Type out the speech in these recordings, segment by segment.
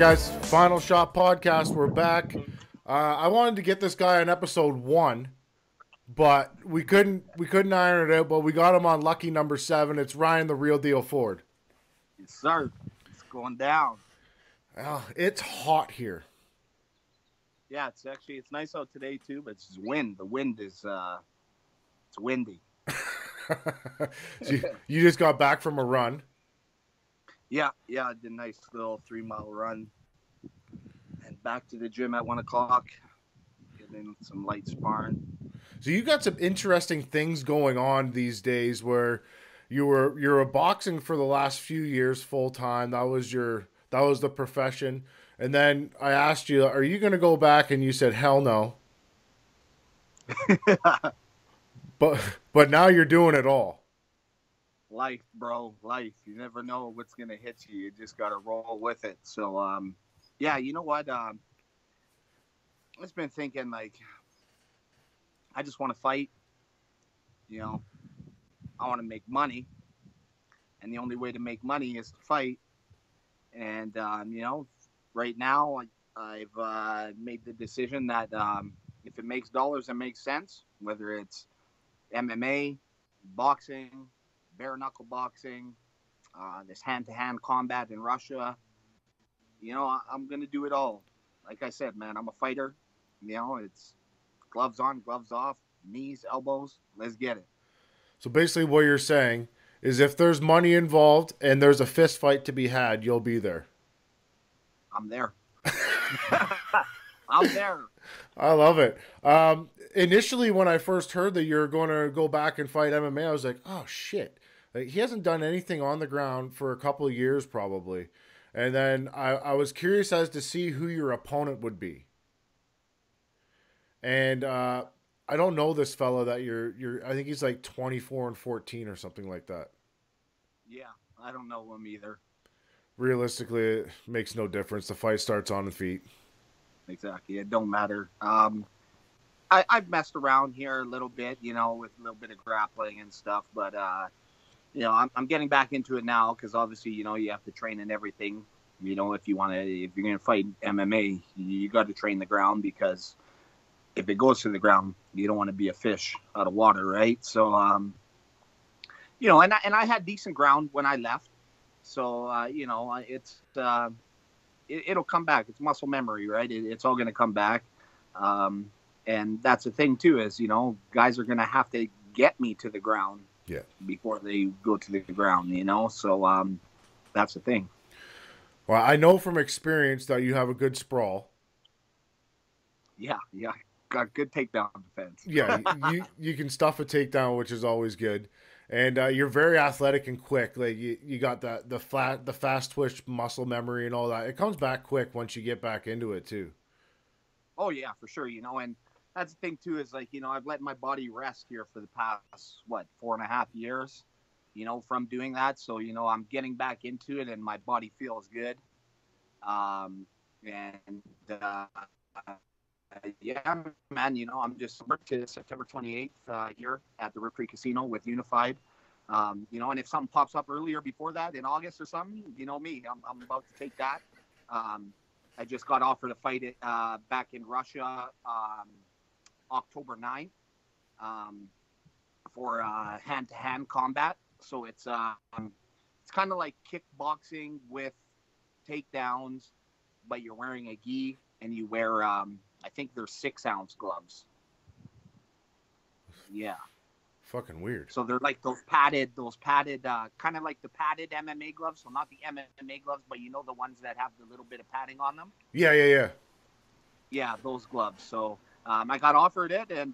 guys, Final Shot Podcast. We're back. I wanted to get this guy on episode 1, but we couldn't iron it out. But we got him on lucky number 7. It's Ryan, the Real Deal Ford. Yes, sir. It's going down. It's hot here. Yeah, it's nice out today too, but it's wind. The wind is it's windy. So you just got back from a run. Yeah, I did a nice little 3-mile run, and back to the gym at 1 o'clock. Getting some light sparring. So you got some interesting things going on these days, where you're boxing for the last few years full time. That was the profession, and then I asked you, "Are you going to go back?" And you said, "Hell no." But now you're doing it all. Life, bro, life. You never know what's gonna hit you. You just gotta roll with it. So, yeah, you know what? I've been thinking, like, I just want to fight. You know, I want to make money, and the only way to make money is to fight. And you know, right now, I've made the decision that if it makes dollars, it makes sense. Whether it's MMA, boxing, bare knuckle boxing, this hand-to-hand combat in Russia. You know, I'm going to do it all. Like I said, man, I'm a fighter. You know, it's gloves on, gloves off, knees, elbows. Let's get it. So basically what you're saying is if there's money involved and there's a fist fight to be had, you'll be there. I'm there. I'm there. I love it. Initially, when I first heard that you're going to go back and fight MMA, I was like, oh, shit. Like, he hasn't done anything on the ground for a couple of years, probably. And then I was curious as to see who your opponent would be. And I don't know this fella that you're. I think he's like 24-14 or something like that. Yeah, I don't know him either. Realistically, it makes no difference. The fight starts on the feet. Exactly. It don't matter. I've messed around here a little bit, you know, with a little bit of grappling and stuff, but you know, I'm getting back into it now because obviously, you know, you have to train in everything. You know, if you're gonna fight MMA, you got to train the ground, because if it goes to the ground, you don't want to be a fish out of water, right? So, you know, and I had decent ground when I left, so you know, it'll come back. It's muscle memory, right? It's all gonna come back. And that's the thing too, is, you know, guys are gonna have to get me to the ground. Yeah. Before they go to the ground, you know? So that's the thing. Well, I know from experience that you have a good sprawl. Yeah. Got good takedown defense. Yeah, you can stuff a takedown, which is always good. And you're very athletic and quick. Like you got the fast twitch muscle memory and all that. It comes back quick once you get back into it too. Oh yeah, for sure. You know, and that's the thing too, is like, you know, I've let my body rest here for the past, 4.5 years, you know, from doing that. So, you know, I'm getting back into it and my body feels good. Yeah, man, you know, I'm just to September 28th here at the Rip Creek Casino with Unified. You know, and if something pops up earlier before that in August or something, you know me, I'm about to take that. I just got offered to fight it back in Russia October 9th for hand-to-hand combat. So it's kind of like kickboxing with takedowns, but you're wearing a gi and you wear I think they're 6-ounce gloves. Yeah. Fucking weird. So they're like those padded, kind of like the padded MMA gloves. So not the MMA gloves, but you know, the ones that have the little bit of padding on them. Yeah. Yeah, those gloves. So I got offered it and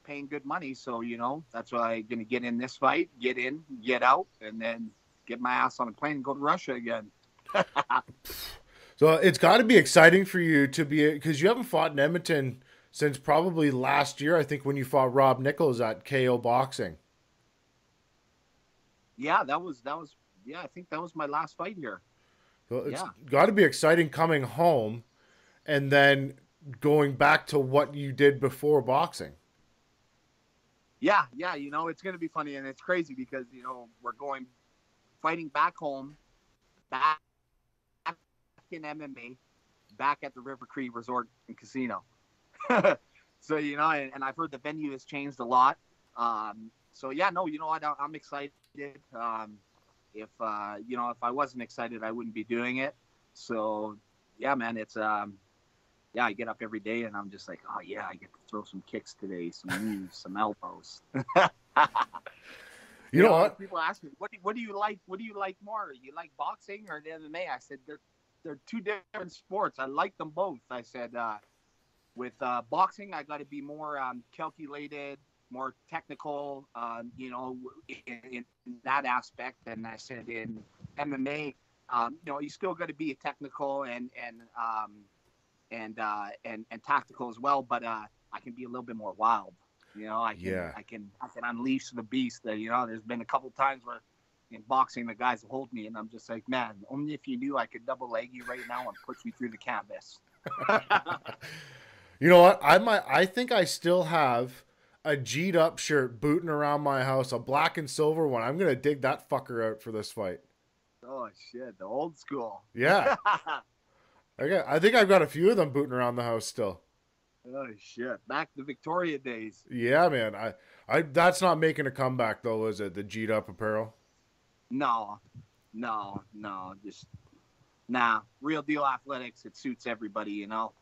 paying good money. So, you know, that's why I'm going to get in this fight, get in, get out, and then get my ass on a plane and go to Russia again. So it's got to be exciting for you to be, because you haven't fought in Edmonton since probably last year, I think, when you fought Rob Nichols at KO Boxing. Yeah, that was I think that was my last fight here. So it's got to be exciting coming home and then going back to what you did before boxing. Yeah, you know, it's going to be funny, and it's crazy because, you know, we're fighting back home, back in MMA, back at the River Cree Resort and Casino. So, and I've heard the venue has changed a lot. So yeah, no, you know what? I'm excited. If if I wasn't excited, I wouldn't be doing it. So yeah, man, it's yeah, I get up every day and I'm just like, oh yeah, I get to throw some kicks today, some knees, some elbows. You know what? People ask me, what do you like? What do you like more? You like boxing or the MMA? I said they're two different sports. I like them both. I said with boxing, I got to be more calculated, more technical, in that aspect. And I said in MMA, you still got to be technical and tactical as well, but I can be a little bit more wild. I can unleash the beast. There's been a couple times where in boxing the guys hold me, and I'm just like, man, only if you knew I could double leg you right now and push you through the canvas. You know what? I think I still have a G'd up shirt booting around my house, a black and silver one. I'm gonna dig that fucker out for this fight. Oh shit, the old school. Yeah. I think I've got a few of them booting around the house still. Oh shit! Back to Victoria days. Yeah, man. I that's not making a comeback though, is it? The G'd up apparel. No, just Real Deal Athletics. It suits everybody, not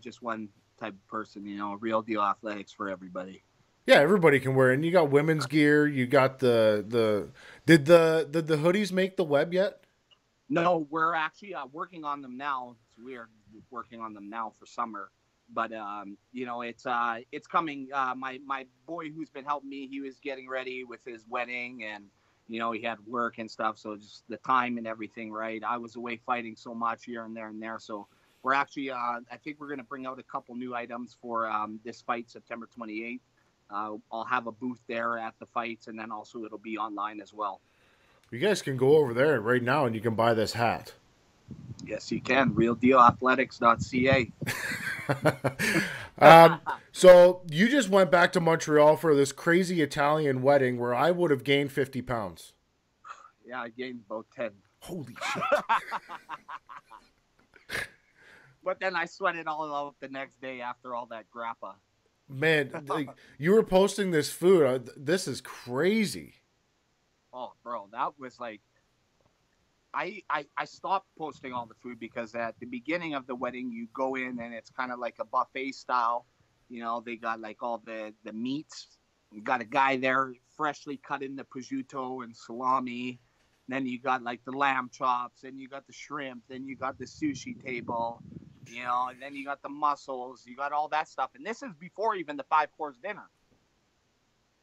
just one type of person. Real Deal Athletics for everybody. Yeah, everybody can wear it. And you got women's gear. You got the did the hoodies make the web yet? No, we're actually working on them now. We're working on them now for summer. But it's coming. My boy who's been helping me, he was getting ready with his wedding, and he had work and stuff. So just the time and everything, right? I was away fighting so much here and there. So we're actually, I think we're going to bring out a couple new items for this fight, September 28th. I'll have a booth there at the fights, and then also it'll be online as well. You guys can go over there right now and you can buy this hat. Yes, you can. RealDealAthletics.ca. So you just went back to Montreal for this crazy Italian wedding where I would have gained 50 pounds. Yeah, I gained about 10. Holy shit. But then I sweated all out the next day after all that grappa. Man, you were posting this food. This is crazy. Oh, bro, that was like... I stopped posting all the food because at the beginning of the wedding, you go in and it's kind of like a buffet style. They got like all the meats. You got a guy there freshly cut in the prosciutto and salami. Then you got like the lamb chops, and you got the shrimp, then you got the sushi table, and then you got the mussels, you got all that stuff. And this is before even the 5-course dinner.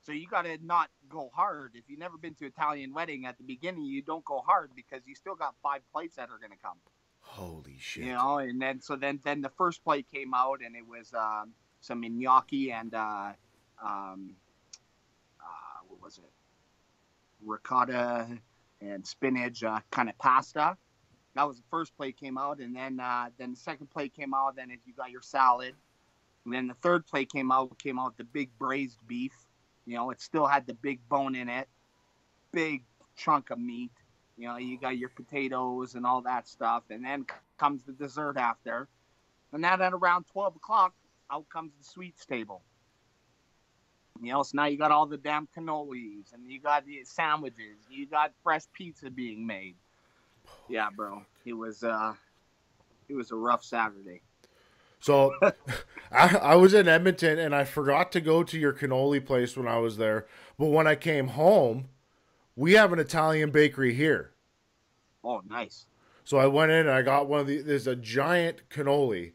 So you got to not go hard. If you've never been to an Italian wedding, at the beginning, you don't go hard because you still got 5 plates that are going to come. Holy shit. And then then the first plate came out, and it was some gnocchi and what was it? Ricotta and spinach kind of pasta. That was the first plate came out, and then the second plate came out. Then you got your salad, and then the third plate came out the big braised beef. It still had the big bone in it, big chunk of meat. You got your potatoes and all that stuff. And then comes the dessert after. And then at around 12 o'clock, out comes the sweets table. So now you got all the damn cannolis, and you got the sandwiches. You got fresh pizza being made. Yeah, bro. It was a rough Saturday. So I was in Edmonton and I forgot to go to your cannoli place when I was there. But when I came home, we have an Italian bakery here. Oh, nice. So I went in and I got there's a giant cannoli.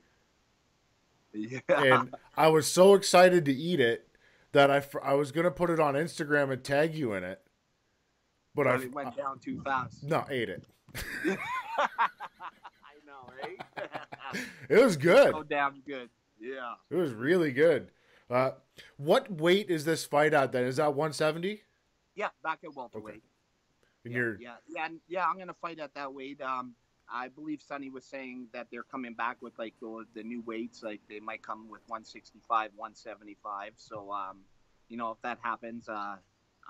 Yeah. And I was so excited to eat it that I was going to put it on Instagram and tag you in it. But it went down too fast. No, ate it. I know, right? It was good. So damn good. Yeah. It was really good. What weight is this fight at then? Is that 170? Yeah, back at welterweight. Okay. Yeah. I'm gonna fight at that weight. I believe Sonny was saying that they're coming back with like the new weights. Like they might come with 165, 175. So if that happens, I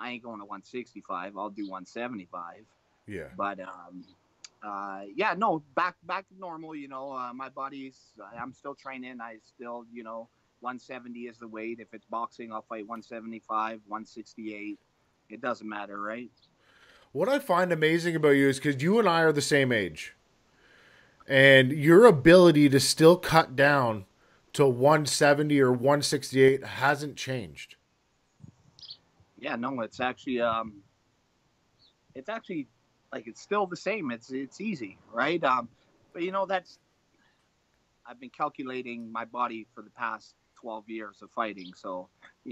ain't going to 165. I'll do 175. Yeah. But yeah, no, back to normal. My body's. I'm still training. I still, 170 is the weight. If it's boxing, I'll fight 175, 168. It doesn't matter, right? What I find amazing about you is because you and I are the same age, and your ability to still cut down to 170 or 168 hasn't changed. Yeah, no, it's actually like it's still the same. It's easy, right? But that's I've been calculating my body for the past 12 years of fighting, so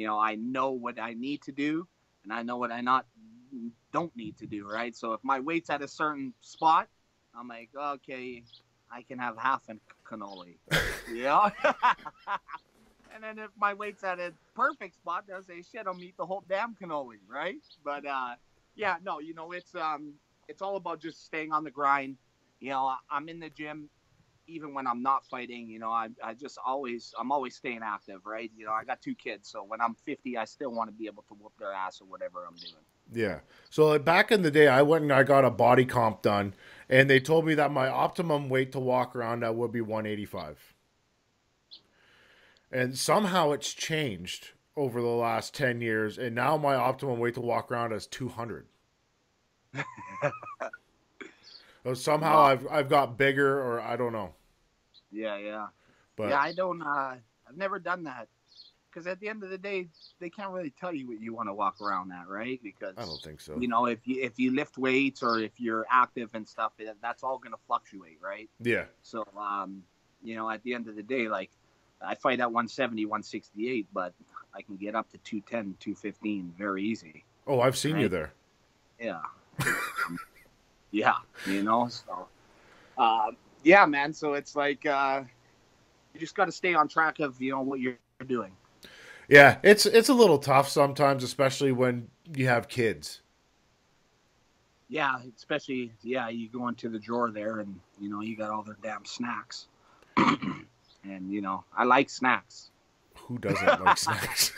I know what I need to do, and I know what I not don't need to do, right? So if my weight's at a certain spot, I'm like, okay, I can have half a cannoli, yeah. And then if my weight's at a perfect spot, they'll say, shit, I'll eat the whole damn cannoli, right? But yeah, no, it's all about just staying on the grind. I'm in the gym even when I'm not fighting. I'm always staying active, right? I got 2 kids, so when I'm 50, I still want to be able to whoop their ass or whatever I'm doing. Yeah. So like back in the day, I went and I got a body comp done, and they told me that my optimum weight to walk around at would be 185. And somehow it's changed over the last 10 years, and now my optimum weight to walk around is 200. So somehow Wow. I've got bigger, or I don't know. Yeah, yeah. Yeah, But I don't I've never done that. Because at the end of the day, they can't really tell you what you want to walk around at, right? I don't Because think so. if you lift weights or if you're active and stuff, that's all going to fluctuate, right? Yeah. So at the end of the day, like I fight at 170, 168, but I can get up to 210, 215 very easy, Oh, I've seen you right? there. Yeah, yeah. So yeah, man. So it's like you just got to stay on track of what you're doing. Yeah, it's a little tough sometimes, especially when you have kids. Yeah, especially you go into the drawer there and you got all their damn snacks. And I like snacks. Who doesn't like snacks?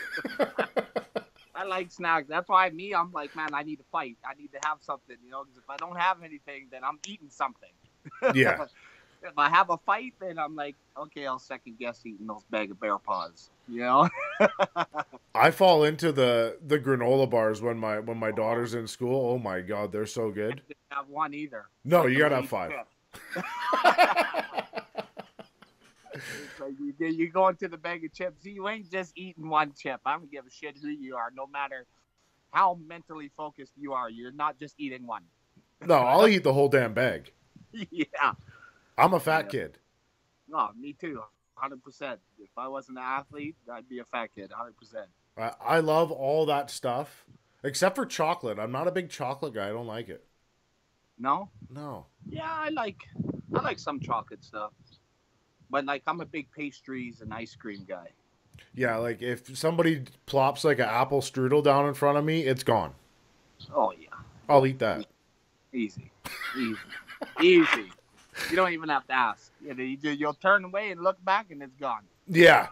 I like snacks. That's why I'm like, man, I need to fight. I need to have something, because if I don't have anything, then I'm eating something. Yeah. If I have a fight, then I'm like, okay, I'll second guess eating those bag of bear paws. I fall into the granola bars when my daughter's in school. Oh my god, they're so good. I didn't have one either. It's No, like you the gotta have Lay's 5. chip. It's like you go into the bag of chips. You ain't just eating one chip. I don't give a shit who you are, no matter how mentally focused you are. You're not just eating one. No, I'll eat the whole damn bag. Yeah. I'm a fat Yeah. kid. No, me too. 100%. If I wasn't an athlete, I'd be a fat kid. 100%. I love all that stuff except for chocolate. I'm not a big chocolate guy. I don't like it. No. No. Yeah, I like some chocolate stuff, but like I'm a big pastries and ice cream guy. Yeah, like if somebody plops like an apple strudel down in front of me, it's gone. Oh yeah. I'll eat that. Easy, easy, easy. You don't even have to ask. You'll turn away and look back, and it's gone. Yeah.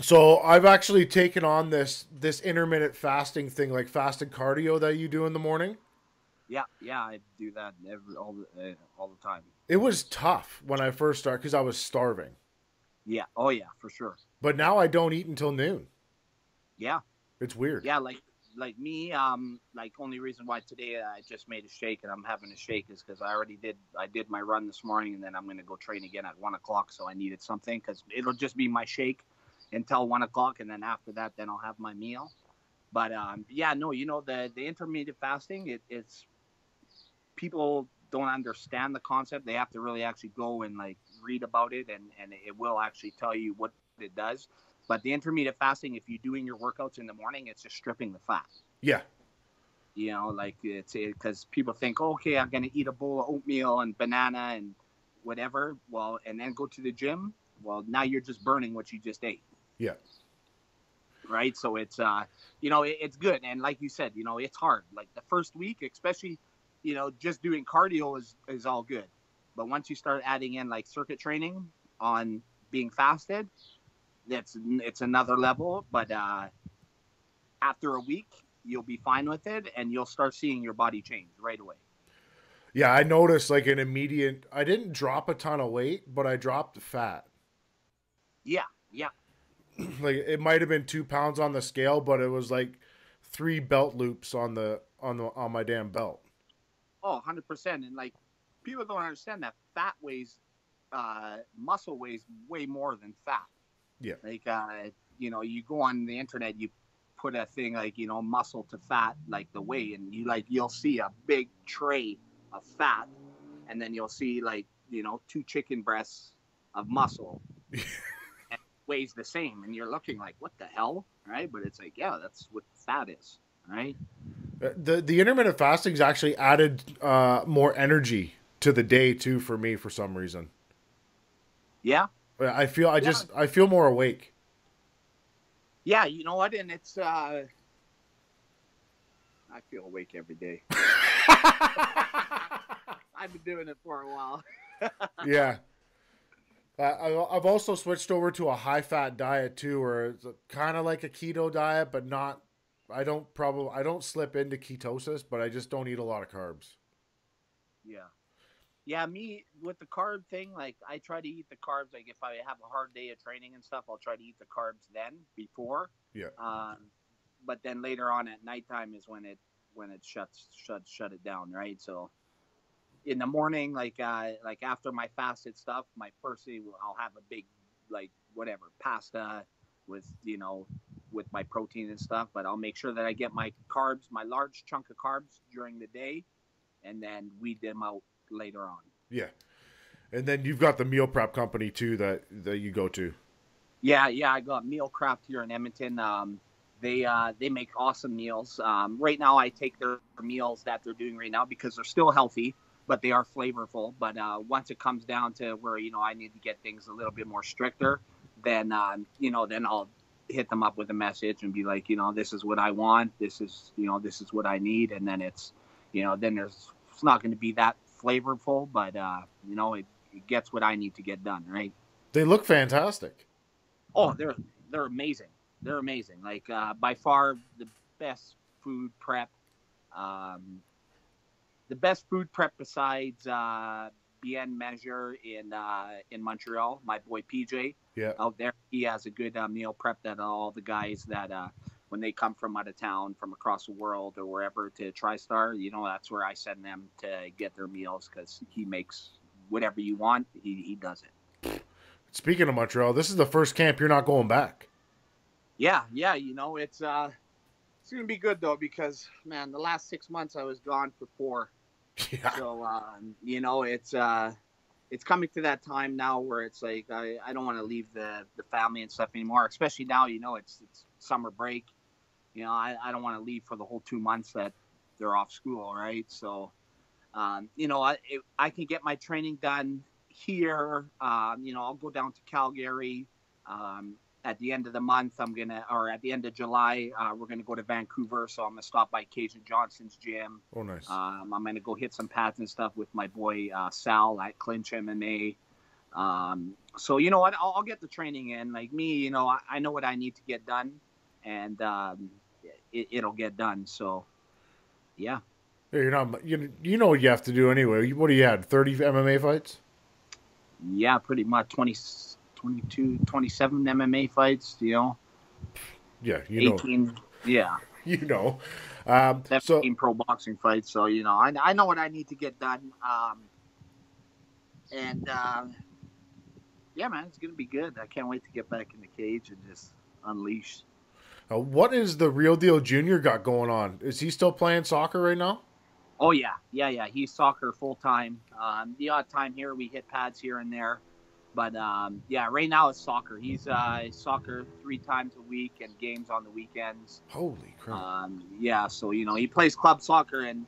So I've actually taken on this intermittent fasting thing, like fasted cardio that you do in the morning. Yeah, yeah. I do that all the time. It was tough when I first started because I was starving. Yeah. Oh yeah, for sure. But now I don't eat until noon. Yeah, It's weird. yeah. Like me. Like only reason why today I just made a shake and I'm having a shake is because I did my run this morning and then I'm gonna go train again at 1 o'clock. So I needed something because it'll just be my shake until 1 o'clock, and then after that, then I'll have my meal. But yeah, no, the intermittent fasting, it's people don't understand the concept. They have to really actually go and like read about it, and it will actually tell you what it does. But the intermittent fasting, if you're doing your workouts in the morning, it's just stripping the fat. Yeah. Like it's because people think, oh, okay, I'm gonna eat a bowl of oatmeal and banana and whatever. Well, and then go to the gym. Well, now you're just burning what you just ate. Yeah. Right. So it's it's good. And like you said, it's hard. Like the first week, especially, just doing cardio is all good. But once you start adding in like circuit training on being fasted, it's another level. But after a week, you'll be fine with it, and you'll start seeing your body change right away. Yeah, I noticed like an immediate. I didn't drop a ton of weight, but I dropped fat. Yeah, yeah. Like it might have been 2 pounds on the scale, but it was like 3 belt loops on my damn belt. Oh, 100%. And like, people don't understand that fat weighs, muscle weighs way more than fat. Yeah. Like, you go on the internet, you put a thing like, muscle to fat, like the weigh, and you'll see a big tray of fat, and then you'll see like, two chicken breasts of muscle, and it weighs the same. And you're looking like, what the hell? Right. But it's like, yeah, that's what fat is. Right. The intermittent fasting's actually added more energy to the day too for me for some reason. Yeah. Yeah. I feel more awake. Yeah. You know what? And it's, I feel awake every day. I've been doing it for a while. Yeah. I've also switched over to a high fat diet too, where it's kind of like a keto diet, but not. I don't slip into ketosis, but I just don't eat a lot of carbs. Yeah. Yeah, me with the carb thing, like I try to eat the carbs. Like if I have a hard day of training and stuff, I'll try to eat the carbs then before. Yeah. Um, but then later on at nighttime is when it shut it down, right? So in the morning, like after my fasted stuff, my first thing I'll have a big like whatever pasta with with my protein and stuff. But I'll make sure that I get my carbs, my large chunk of carbs during the day, and then weed them out later on. Yeah. And then you've got the meal prep company too that you go to. Yeah, yeah, I got Meal Craft here in Edmonton. They make awesome meals. Right now, I take their meals that they're doing right now because they're still healthy, but they are flavorful. But once it comes down to where I need to get things a little bit more stricter, then then I'll hit them up with a message and be like, this is what I want. This is what I need, and then then it's not going to be that flavorful, but it gets what I need to get done, right? They look fantastic. Oh, they're amazing. They're amazing. Like by far best food prep. Um, the best food prep besides Bien Measure in Montreal. My boy PJ Yeah. out there, he has a good meal prep that all the guys that when they come from out of town, from across the world or wherever to TriStar, that's where I send them to get their meals because he makes whatever you want. He does it. Speaking of Montreal, this is the first camp you're not going back. Yeah, yeah. It's gonna be good though because man, the last 6 months I was gone for 4. Yeah. So it's coming to that time now where it's like I don't want to leave the family and stuff anymore. Especially now, it's summer break. I don't want to leave for the whole 2 months that they're off school, right? So I can get my training done here. I'll go down to Calgary. At the end of the month, or at the end of July, we're gonna go to Vancouver. So I'm gonna stop by Cajun Johnson's gym. Oh, nice. I'm gonna go hit some pads and stuff with my boy Sal at Clinch MMA. So you know what? I'll get the training in. Like me, I know what I need to get done, and it'll get done. So yeah. Yeah, you're not. You know what you have to do anyway. What do you had? 30 MMA fights? Yeah, pretty much 20, 22, 27 MMA fights. Yeah, 18. Yeah. You know. 17 pro boxing fights. So I know what I need to get done. And yeah, man, it's gonna be good. I can't wait to get back in the cage and just unleash. What is the Real Deal Junior got going on? Is he still playing soccer right now? Oh yeah, yeah, yeah. He's soccer full time. The odd time here we hit pads here and there, but yeah, right now it's soccer. He's soccer 3 times a week and games on the weekends. Holy crap! Yeah, so he plays club soccer, and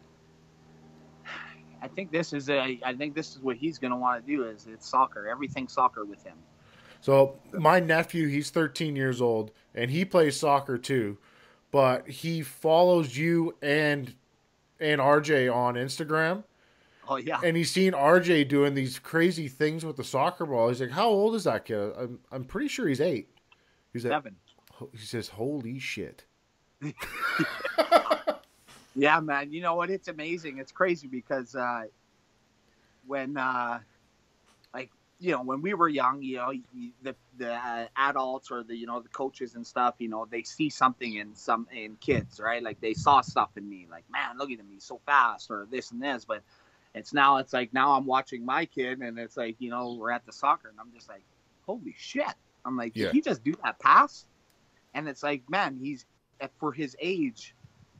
I think this is what he's gonna want to do. It's soccer, everything soccer with him. So my nephew, he's 13 years old, and he plays soccer too, but he follows you and RJ on Instagram. Oh yeah. And he's seen RJ doing these crazy things with the soccer ball. He's like, "How old is that kid?" I'm pretty sure he's 8. He's 7. He says, "Holy shit." Yeah, man. You know what? It's amazing. It's crazy because when like when we were young, the adults or the coaches and stuff, they see something in kids, right? Like they saw stuff in me, like, man, look at him, he's so fast, or this and this. But it's like now I'm watching my kid, and it's like we're at the soccer, and I'm just like, holy shit! I'm like, did he just do that pass? And it's like, man, for his age,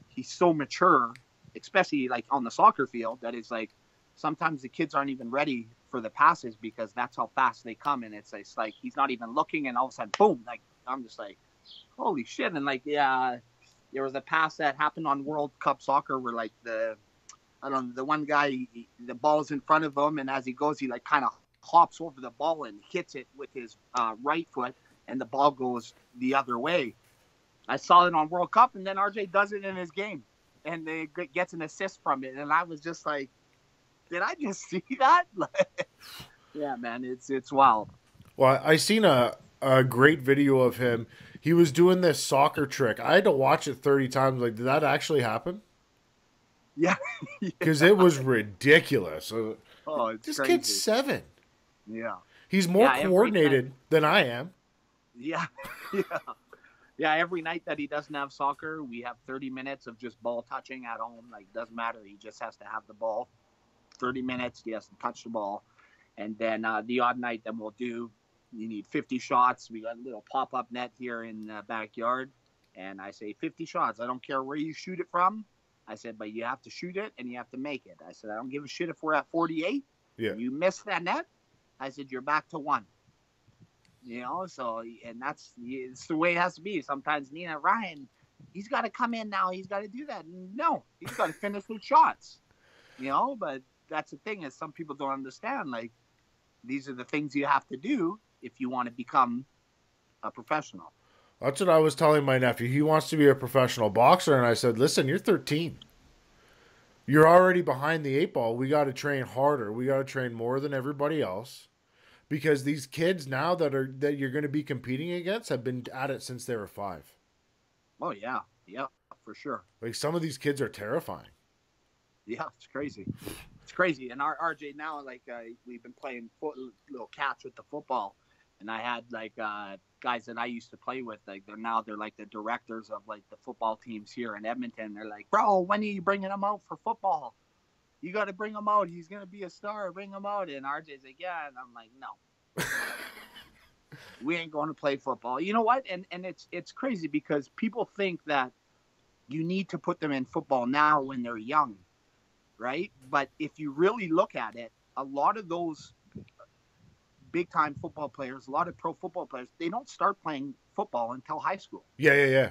he's so mature, especially like on the soccer field, that it's like sometimes the kids aren't even ready for the passes because that's how fast they come. And it's like he's not even looking, and all of a sudden, boom! Like I'm just like, holy shit! And like, yeah, there was a pass that happened on World Cup soccer where like the one guy, the ball's in front of him, and as he goes, he like kind of hops over the ball and hits it with his right foot, and the ball goes the other way. I saw it on World Cup, and then RJ does it in his game, and they gets an assist from it, and I was just like, did I just see that? Yeah, man, it's wild. Well, I seen a great video of him. He was doing this soccer trick. I had to watch it 30 times. Like, did that actually happen? Yeah. Because it was ridiculous. Oh, it's this crazy. kid's 7. Yeah. He's more coordinated than I am. Yeah. Yeah. Yeah, every night that he doesn't have soccer, we have 30 minutes of just ball touching at home. Like, doesn't matter. He just has to have the ball. 30 minutes, he has to touch the ball. And then the odd night, then you need 50 shots. We got a little pop-up net here in the backyard. And I say 50 shots. I don't care where you shoot it from. I said, but you have to shoot it and you have to make it. I said, I don't give a shit if we're at 48. Yeah. You miss that net, I said, you're back to 1. So, and it's the way it has to be. Sometimes Ryan, he's got to come in now. He's got to do that. No, he's got to finish his shots. But that's the thing is some people don't understand. Like, these are the things you have to do if you want to become a professional. That's what I was telling my nephew. He wants to be a professional boxer, and I said, listen, you're 13. You're already behind the 8 ball. We got to train harder. We got to train more than everybody else. Because these kids now that you're going to be competing against have been at it since they were 5. Oh, yeah. Yeah, for sure. Like, some of these kids are terrifying. Yeah, it's crazy. It's crazy. And our RJ now, like, we've been playing little catch with the football. And I had, like, guys that I used to play with. Like, they're like the directors of, like, the football teams here in Edmonton. They're like, bro, when are you bringing him out for football? You got to bring him out. He's going to be a star. Bring him out. And RJ's like, yeah. And I'm like, no. We ain't going to play football. You know what? And it's crazy because people think that you need to put them in football now when they're young, right? But if you really look at it, a lot of those big-time football players, a lot of pro football players, they don't start playing football until high school. Yeah.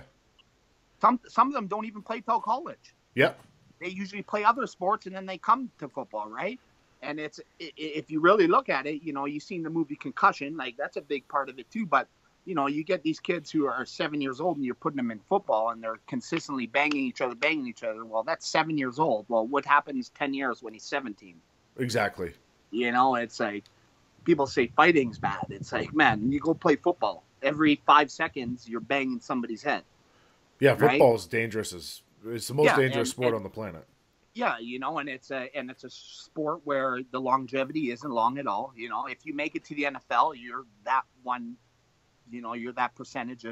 Some of them don't even play till college. Yep. They usually play other sports, and then they come to football, right? And if you really look at it, you've seen the movie Concussion, like that's a big part of it too. But, you get these kids who are 7 years old and you're putting them in football and they're consistently banging each other. Well, that's 7 years old. Well, what happens 10 years when he's 17? Exactly. It's like people say fighting's bad. It's like, man, you go play football. Every 5 seconds, you're banging somebody's head. Yeah, football is dangerous. It's the most dangerous sport on the planet. Yeah, and it's a sport where the longevity isn't long at all. If you make it to the NFL, you're that one. You're that percentage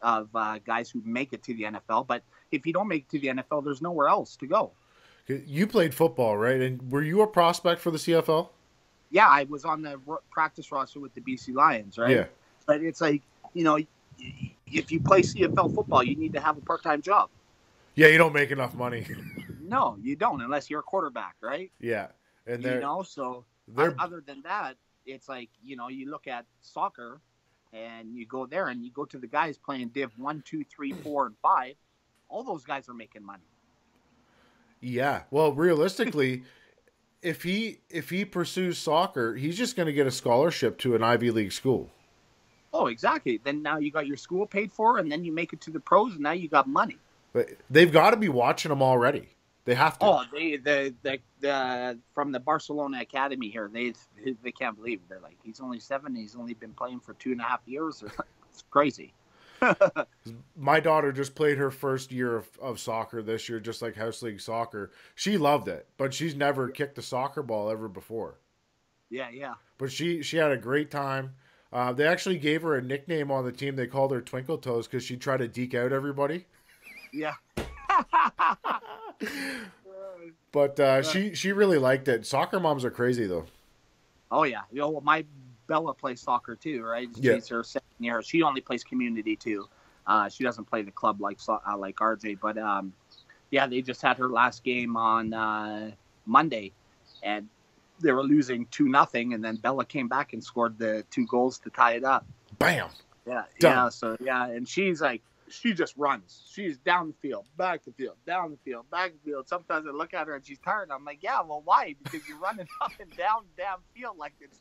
of guys who make it to the NFL. But if you don't make it to the NFL, there's nowhere else to go. You played football, right? And were you a prospect for the CFL? Yeah, I was on the practice roster with the BC Lions, right? Yeah. But it's like, if you play CFL football, you need to have a part-time job. Yeah, you don't make enough money. No, you don't, unless you're a quarterback, right? Yeah. And so other than that, it's like, you look at soccer and you go there and you go to the guys playing Div 1, 2, 3, 4, and 5. All those guys are making money. Yeah. Well, realistically, if he pursues soccer, he's just going to get a scholarship to an Ivy League school. Oh, exactly. Then now you got your school paid for, and then you make it to the pros, and now you got money. But they've got to be watching him already. They have to. Oh, the from the Barcelona Academy here, they can't believe it. They're like, he's only 7. He's only been playing for 2.5 years. It's crazy. My daughter just played her first year of soccer this year, just like house league soccer. She loved it, but she's never kicked a soccer ball ever before. Yeah, yeah, But she had a great time. They actually gave her a nickname on the team. They called her Twinkle Toes because she tried to deke out everybody. yeah. But she really liked it. Soccer moms are crazy though. Oh yeah, well, my Bella plays soccer too, right? Yeah. She's her second year. She only plays community too. She doesn't play the club like RJ, but yeah, they just had her last game on Monday, and they were losing 2-0, and then Bella came back and scored the 2 goals to tie it up. Bam. Yeah, Done. yeah. So yeah, and she's like, she just runs. She's down the field, back the field, down the field, back the field. Sometimes I look at her and she's tired. I'm like, yeah, well, why? Because you're running up and down damn field like it's.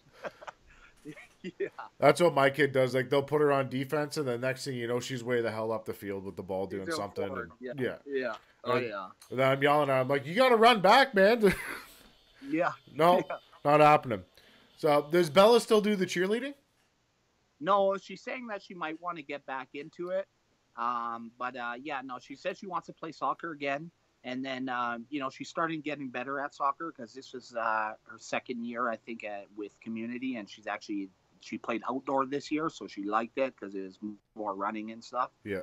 Yeah. That's what my kid does. Like they'll put her on defense, and the next thing you know, she's way the hell up the field with the ball doing something. And, yeah. Yeah. Oh yeah. And then I'm yelling at her. I'm like, you got to run back, man. Yeah. No, yeah. not happening. So does Bella still do the cheerleading? No, she's saying that she might want to get back into it. But yeah, no, she said she wants to play soccer again. And then, she's starting getting better at soccer because this was her second year, I think, with community. And she played outdoor this year, so she liked it because it was more running and stuff. Yeah.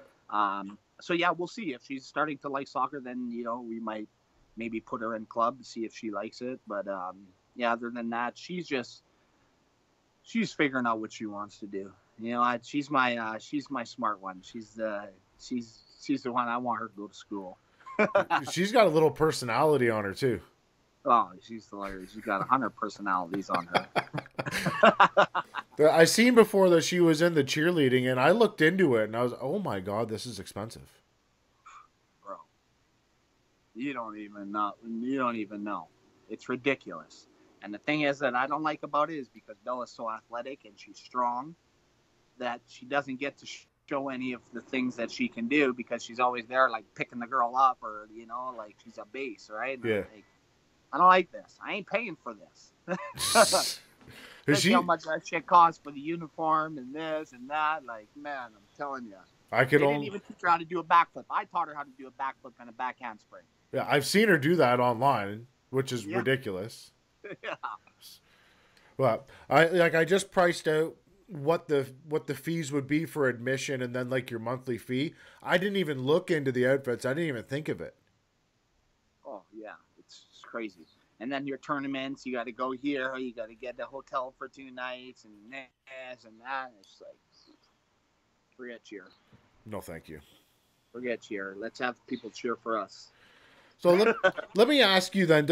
So, yeah, we'll see. If she's starting to like soccer, then, we might maybe put her in club to see if she likes it. But, yeah, other than that, she's figuring out what she wants to do. She's my smart one. She's the one I want her to go to school. She's got a little personality on her too. Oh, she's hilarious. She's got 100 personalities on her. I seen before that she was in the cheerleading, and I looked into it, and I was, oh my god, this is expensive, bro. You don't even know. It's ridiculous. And the thing is that I don't like about it is because Bella's so athletic and she's strong that she doesn't get to show any of the things that she can do because she's always there like picking the girl up or, like she's a base, right? Yeah. Like, I don't like this. I ain't paying for this. See how much that shit costs for the uniform and this and that. Like, man, I'm telling you. They didn't even teach her how to do a backflip. I taught her how to do a backflip and a back handspring. Yeah, I've seen her do that online, which is ridiculous. Yeah. Well, I just priced out what the fees would be for admission and then like your monthly fee. I didn't even look into the outfits. I didn't even think of it. Oh yeah, it's crazy. And then your tournaments, you got to go here. You got to get the hotel for 2 nights and this and that. It's like, forget cheer. No, thank you. Forget cheer. Let's have people cheer for us. So let me ask you then,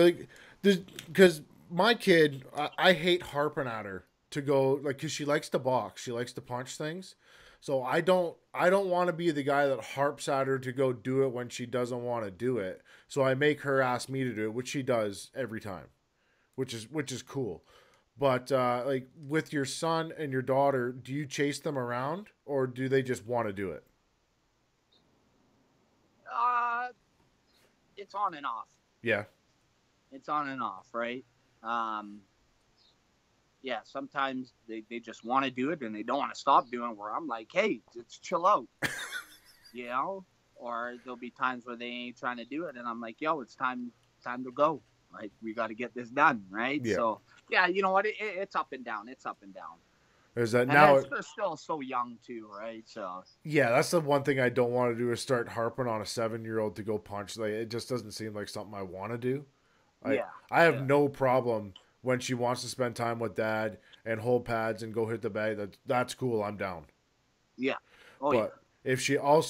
because my kid, I hate harping at her to go, like, because she likes to box, she likes to punch things. So I don't want to be the guy that harps at her to go do it when she doesn't want to do it. So I make her ask me to do it, which she does every time, which is cool. But like with your son and your daughter, do you chase them around or do they just want to do it? It's on and off. Yeah. It's on and off, right? Yeah, sometimes they just want to do it and they don't want to stop doing it, where I'm like, hey, just chill out. Or there'll be times where they ain't trying to do it and I'm like, yo, it's time to go. Like, we got to get this done, right? Yeah. So, yeah, you know what? It's up and down. It's up and down. Is that and now? They're still so young too, right? So yeah, that's the one thing I don't want to do is start harping on a 7-year-old to go punch. Like, it just doesn't seem like something I want to do. I have no problem when she wants to spend time with dad and hold pads and go hit the bag. That's cool. I'm down. Yeah. But if she wants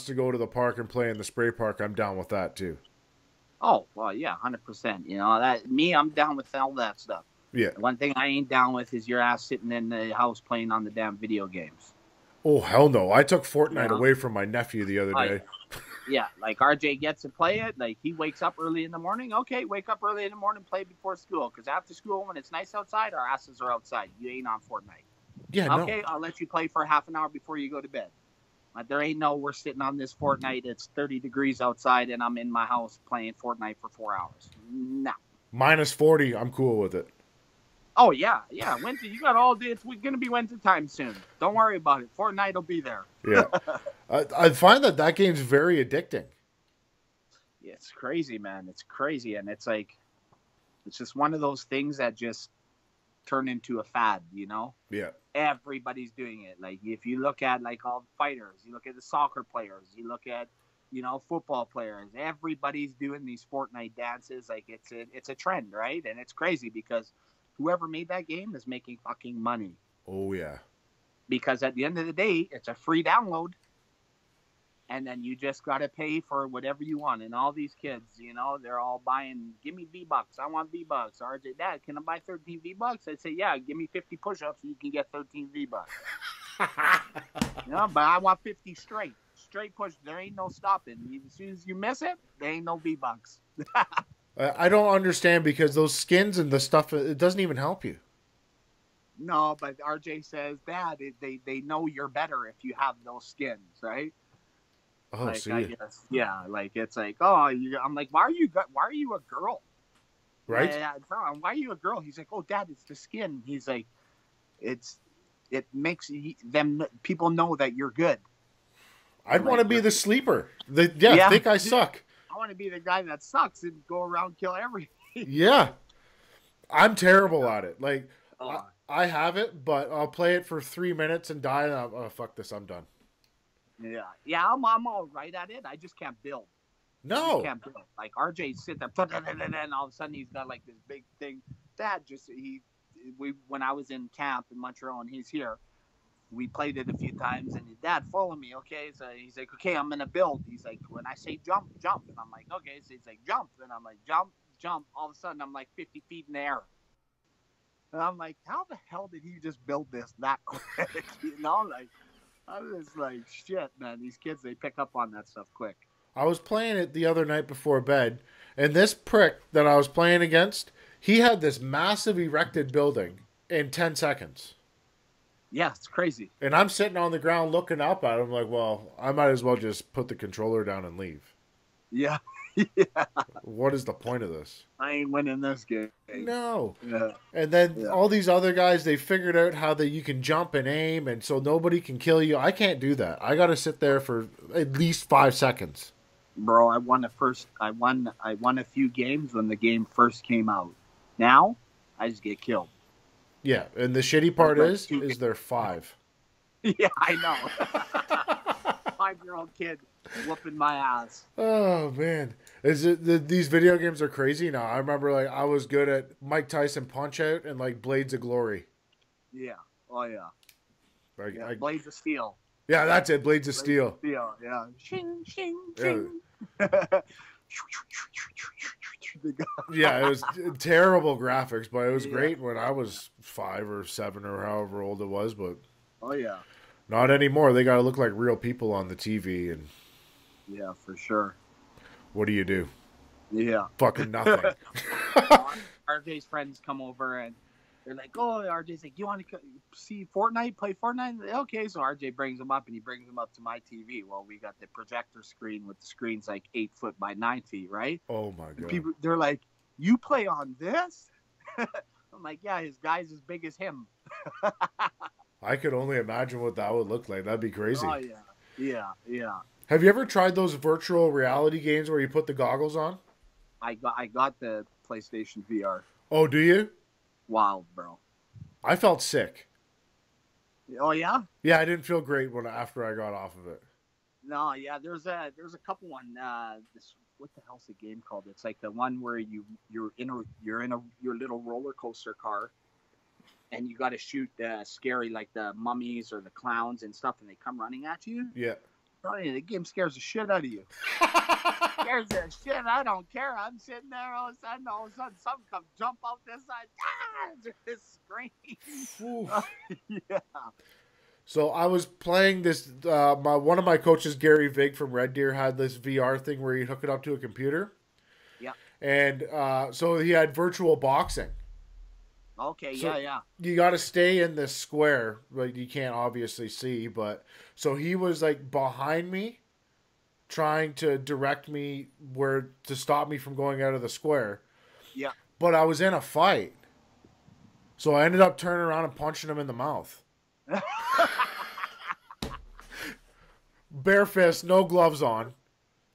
to go to the park and play in the spray park, I'm down with that too. Oh well, yeah, 100%. I'm down with all that stuff. Yeah. One thing I ain't down with is your ass sitting in the house playing on the damn video games. Oh, hell no. I took Fortnite away from my nephew the other day. Yeah, like RJ gets to play it. Like, he wakes up early in the morning. Okay, wake up early in the morning, play before school. Because after school, when it's nice outside, our asses are outside. You ain't on Fortnite. Yeah, okay, I'll let you play for half an hour before you go to bed. But there ain't we're sitting on this Fortnite. It's 30 degrees outside, and I'm in my house playing Fortnite for 4 hours. No. -40, I'm cool with it. Oh yeah, yeah. Winter, you got all day. It's gonna be winter time soon. Don't worry about it. Fortnite will be there. Yeah. I find that game's very addicting. It's crazy, man. It's crazy, and it's like it's just one of those things that just turn into a fad. You know, Yeah. everybody's doing it. Like if you look at like all the fighters, you look at the soccer players, you look at football players. Everybody's doing these Fortnite dances. Like it's a trend, right? And it's crazy because whoever made that game is making fucking money. Oh yeah. Because at the end of the day, it's a free download, and then you just got to pay for whatever you want. And all these kids, they're all buying, give me V-Bucks. I want V-Bucks. RJ, Dad, can I buy 13 V-Bucks? I'd say, yeah, give me 50 push-ups and you can get 13 V-Bucks. But I want 50 straight. Straight push. There ain't no stopping. As soon as you miss it, there ain't no V-Bucks. I don't understand because those skins and the stuff, it doesn't even help you. No, but RJ says, Dad, they know you're better if you have those skins, right? Oh, like, see, I guess, yeah. Like it's like, oh, I'm like, why are you a girl? right? Why are you a girl? He's like, oh, Dad, it's the skin. He's like, it makes people know that you're good. I'd want to be the sleeper. Think I suck. I want to be the guy that sucks and go around kill everything. Yeah, I'm terrible at it. Like I have it, but I'll play it for 3 minutes and die. And oh, fuck this, I'm done. Yeah. I'm all right at it. I just can't build. No, can't build. Like RJ sit there, and all of a sudden he's got like this big thing. Dad when I was in camp in Montreal and he's here, we played it a few times, and Dad, follow me, okay? So he's like, okay, I'm gonna build. He's like, when I say jump, jump, and I'm like, okay. So he's like, jump, and I'm like, jump, jump. All of a sudden, I'm like 50 feet in the air, and I'm like, how the hell did he just build this that quick? Like I was like, shit, man. These kids, they pick up on that stuff quick. I was playing it the other night before bed, and this prick that I was playing against, he had this massive erected building in 10 seconds. Yeah, it's crazy. And I'm sitting on the ground looking up at him like, well, I might as well just put the controller down and leave. Yeah. Yeah. What is the point of this? I ain't winning this game. No. Yeah. And then all these other guys, they figured out how that you can jump and aim, and so nobody can kill you. I can't do that. I got to sit there for at least 5 seconds. Bro, I won a few games when the game first came out. Now, I just get killed. Yeah, and the shitty part is they're 5. Yeah, I know. 5-year-old kid whooping my ass. Oh man, these video games are crazy now. I remember like I was good at Mike Tyson Punch Out and like Blades of Glory. Yeah. Oh yeah. Blades of Steel. Yeah, that's it. Blades of Steel. Steel. Yeah. Shing shing shing. Yeah, it was terrible graphics, but it was great when I was 5 or 7 or however old it was. But yeah, not anymore. They got to look like real people on the TV, and yeah, for sure. What do you do? Yeah, fucking nothing. RJ's friends come over and they're like, "Oh, RJ's like, you want to see Fortnite? Play Fortnite?" Okay, so RJ brings them up, and he brings them up to my TV. Well, we got the projector screen with the screen's like 8 foot by 9 feet, right? Oh my god! People, they're like, "You play on this?" I'm like, "Yeah, his guy's as big as him." I could only imagine what that would look like. That'd be crazy. Oh yeah. Have you ever tried those virtual reality games where you put the goggles on? I got the PlayStation VR. Oh, do you? Wild, bro. I felt sick. Oh yeah? Yeah, I didn't feel great after I got off of it. No, yeah, there's a couple one. What the hell's the game called? It's like the one where you're in your little roller coaster car, and you got to shoot scary like the mummies or the clowns and stuff, and they come running at you. Yeah. Oh, yeah, the game scares the shit out of you. Scares the shit. I don't care. I'm sitting there. All of a sudden, something comes jump out this side. Ah! This scream. Yeah. So I was playing this. One of my coaches, Gary Vig from Red Deer, had this VR thing where you hook it up to a computer. Yeah. And so he had virtual boxing. Okay. So yeah. You got to stay in this square, like you can't obviously see, but so he was like behind me, trying to direct me where to stop me from going out of the square. Yeah. But I was in a fight. So I ended up turning around and punching him in the mouth. Bare fist, no gloves on.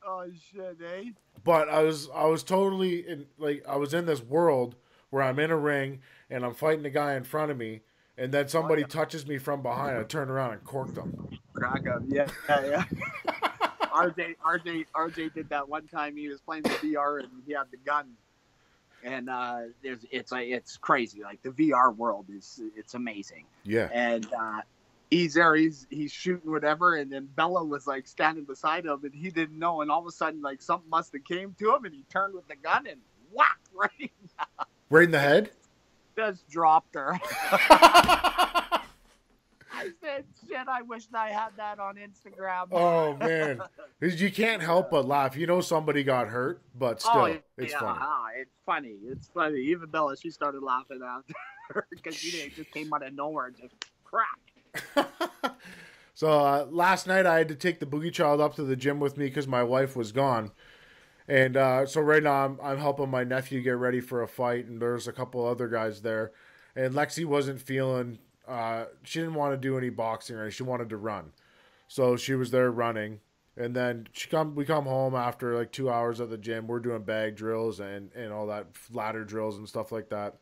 Oh shit, eh? But I was totally in, like, I was in this world where I'm in a ring and I'm fighting the guy in front of me, and then Oh somebody yeah, touches me from behind. I turn around and corked him. crack up. Yeah, yeah, yeah. RJ did that one time. He was playing the VR and he had the gun. And it's crazy. Like the VR world it's amazing. Yeah. And he's there, he's shooting whatever, and then Bella was like standing beside him, and he didn't know, and all of a sudden like something must have came to him, and he turned with the gun and whack right, Right in the head? just dropped her. I said, shit, I wish I had that on Instagram. Oh man, you can't help but laugh. You know somebody got hurt, but still, yeah, it's funny. it's funny. It's funny. Even Bella, she started laughing after her because it just came out of nowhere and just crack. So last night I had to take the boogie child up to the gym with me because my wife was gone, and so right now I'm helping my nephew get ready for a fight, and there's a couple other guys there, and Lexi wasn't feeling. She didn't want to do any boxing or anything. She wanted to run, so she was there running, and then we come home after like 2 hours at the gym. We're doing bag drills and all that ladder drills and stuff like that.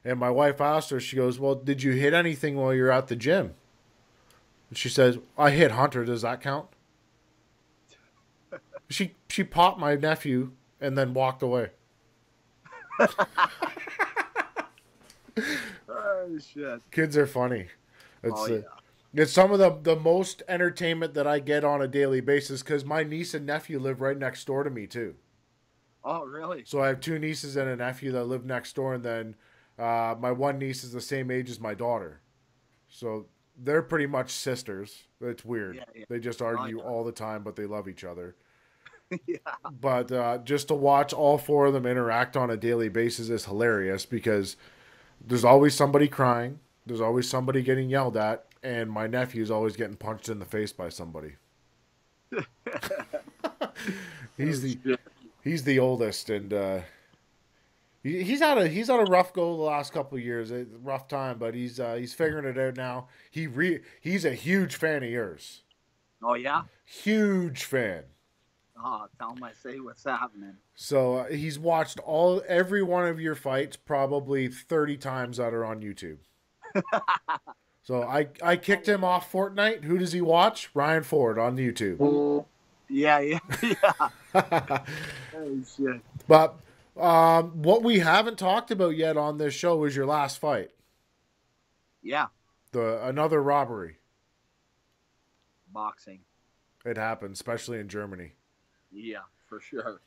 And my wife asked her, she goes, "Well, did you hit anything while you're at the gym?" And she says, "I hit Hunter. Does that count?" She popped my nephew and then walked away. Oh shit! Kids are funny. Oh yeah. It's some of the most entertainment that I get on a daily basis because my niece and nephew live right next door to me too. Oh really? So I have two nieces and a nephew that live next door, and then my one niece is the same age as my daughter. So they're pretty much sisters. It's weird. Yeah, yeah. They just argue all the time, but they love each other. Yeah. But just to watch all four of them interact on a daily basis is hilarious because there's always somebody crying. There's always somebody getting yelled at, and my nephew's always getting punched in the face by somebody. He's the oldest, and he's had a rough go the last couple of years, a rough time, but he's figuring it out now. He's a huge fan of yours. Oh yeah. Huge fan. Oh, tell him I say what's happening. So he's watched every one of your fights probably 30 times that are on YouTube. So I kicked him off Fortnite. Who does he watch? Ryan Ford on YouTube. Yeah, yeah, yeah. Oh shit. But what we haven't talked about yet on this show is your last fight. Yeah. Another robbery. Boxing. It happened, especially in Germany. Yeah, for sure.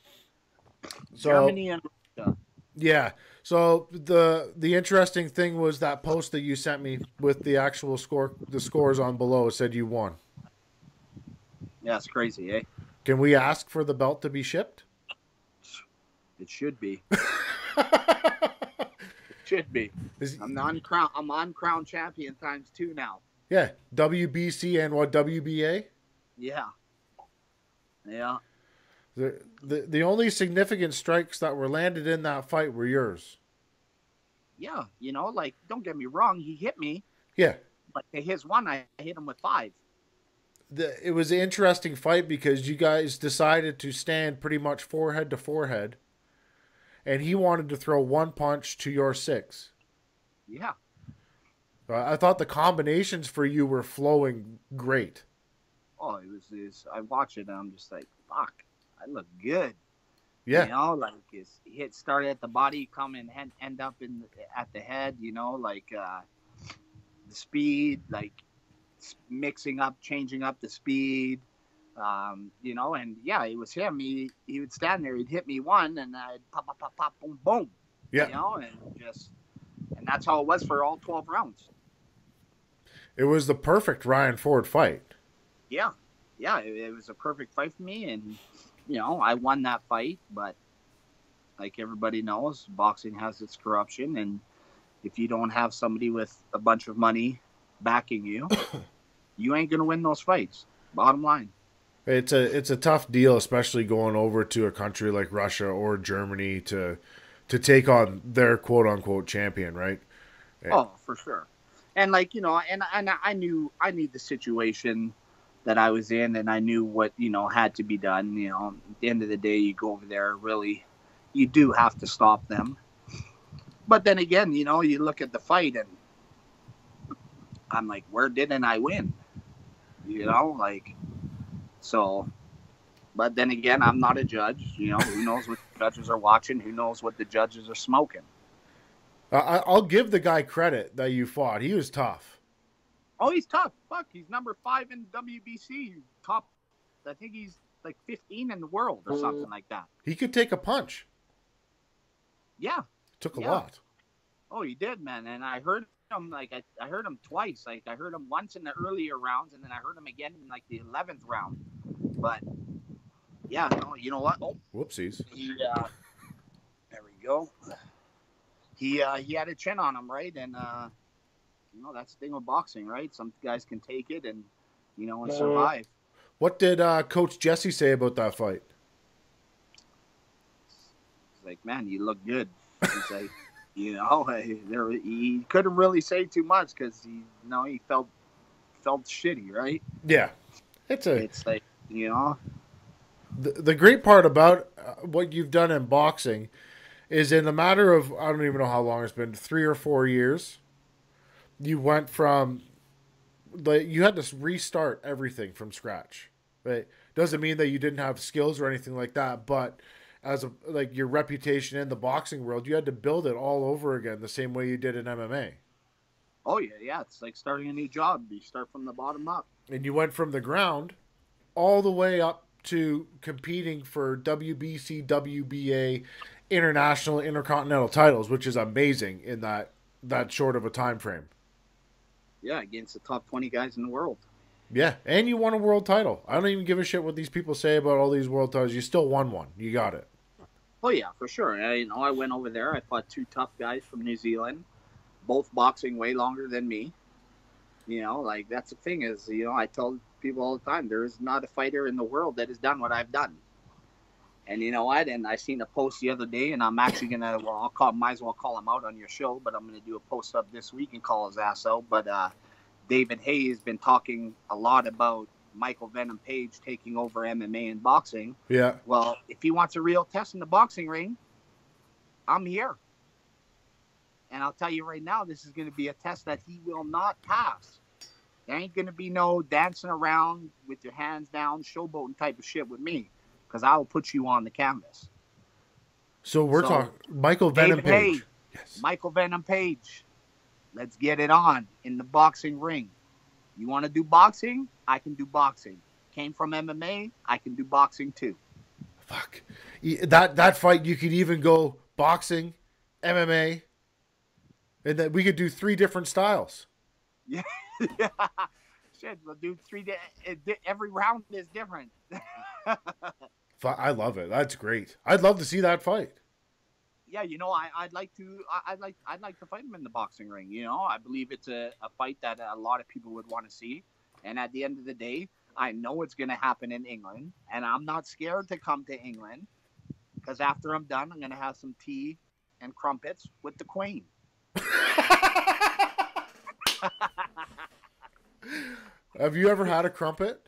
So, Germany and Russia. Yeah. So the interesting thing was that post that you sent me with the actual the scores on below said you won. Yeah, it's crazy, eh? Can we ask for the belt to be shipped? It should be. It should be. I'm on crown champion ×2 now. Yeah, WBC and what, WBA? Yeah. Yeah. The only significant strikes that were landed in that fight were yours. Yeah, like, don't get me wrong, he hit me. Yeah. But his one, I hit him with 5. It was an interesting fight because you guys decided to stand pretty much forehead to forehead, and he wanted to throw one punch to your 6. Yeah. I thought the combinations for you were flowing great. Oh, it was. I watch it and I'm just like, fuck, I look good. Yeah. Like his hit started at the body, come and end up at the head. Like the speed, like mixing up, changing up the speed. And yeah, it was him. He would stand there, he'd hit me one, and I'd pop, pop, pop, pop, boom, boom. Yeah. And that's how it was for all 12 rounds. It was the perfect Ryan Ford fight. Yeah. Yeah, it was a perfect fight for me, and I won that fight, but like everybody knows, boxing has its corruption, and if you don't have somebody with a bunch of money backing you, you ain't gonna win those fights. Bottom line. It's a tough deal, especially going over to a country like Russia or Germany to take on their quote unquote champion, right? Oh, for sure. And like, and I knew the situation that I was in, and I knew what had to be done. At the end of the day, you go over there. Really, you do have to stop them. But then again, you look at the fight, and I'm like, where didn't I win? Like so. But then again, I'm not a judge. Who knows what the judges are watching? Who knows what the judges are smoking? I'll give the guy credit that you fought. He was tough. Oh, he's tough. Fuck, he's number 5 in WBC. Top, I think he's like 15 in the world or something like that. He could take a punch. Yeah. Took a lot. Oh, he did, man. And I heard him, like, I heard him twice. Like, I heard him once in the earlier rounds, and then I heard him again in, like, the 11th round. But, yeah, no, you know what? Oh, whoopsies. There we go. He had a chin on him, right? And, that's the thing with boxing, right? Some guys can take it and, and survive. What did Coach Jesse say about that fight? He's like, man, you look good. He's like, he couldn't really say too much because he felt shitty, right? Yeah, it's like The great part about what you've done in boxing is in the matter of, I don't even know how long it's been, 3 or 4 years, you went from, you had to restart everything from scratch. Right? Doesn't mean that you didn't have skills or anything like that, but as your reputation in the boxing world, you had to build it all over again the same way you did in MMA. Oh yeah, it's like starting a new job. You start from the bottom up. And you went from the ground all the way up to competing for WBC, WBA, international, intercontinental titles, which is amazing in that short of a time frame. Yeah, against the top 20 guys in the world. Yeah, and you won a world title. I don't even give a shit what these people say about all these world titles. You still won one. You got it. Oh yeah, for sure. I went over there. I fought 2 tough guys from New Zealand, both boxing way longer than me. Like that's the thing is, I tell people all the time, there is not a fighter in the world that has done what I've done. And you know what? And I seen a post the other day, and I'm actually gonna, might as well call him out on your show, but I'm gonna do a post up this week and call his ass out. But David Hay has been talking a lot about Micheal Venom Page taking over MMA and boxing. Yeah. Well, if he wants a real test in the boxing ring, I'm here. And I'll tell you right now, this is going to be a test that he will not pass. There ain't going to be no dancing around with your hands down, showboating type of shit with me, because I will put you on the canvas. So we're talking Micheal Venom Page. Yes. Micheal Venom Page. Let's get it on in the boxing ring. You want to do boxing? I can do boxing. Came from MMA, I can do boxing too. Fuck. That fight, you could even go boxing, MMA, and then we could do 3 different styles. Yeah. Shit, we'll do 3. Every round is different. I love it. That's great. I'd love to see that fight. Yeah, I'd like to fight him in the boxing ring. I believe it's a fight that a lot of people would want to see. And at the end of the day, I know it's going to happen in England, and I'm not scared to come to England because after I'm done, I'm going to have some tea and crumpets with the Queen. Have you ever had a crumpet?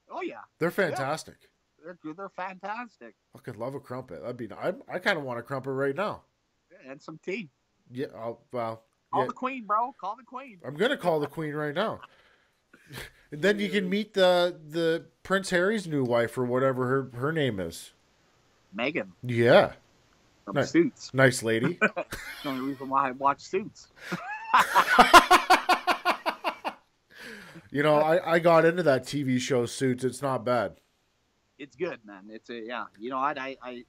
Oh yeah, they're fantastic. Yeah. They're fantastic. I could love a crumpet. I kind of want a crumpet right now. Yeah, and some tea. Yeah. Call the Queen, bro. Call the Queen. I'm gonna call the Queen right now. And then you can meet the Prince Harry's new wife or whatever her name is. Meghan. Yeah. From Suits. Nice lady. The only reason why I watch Suits. I got into that TV show Suits. It's not bad. It's good, man. I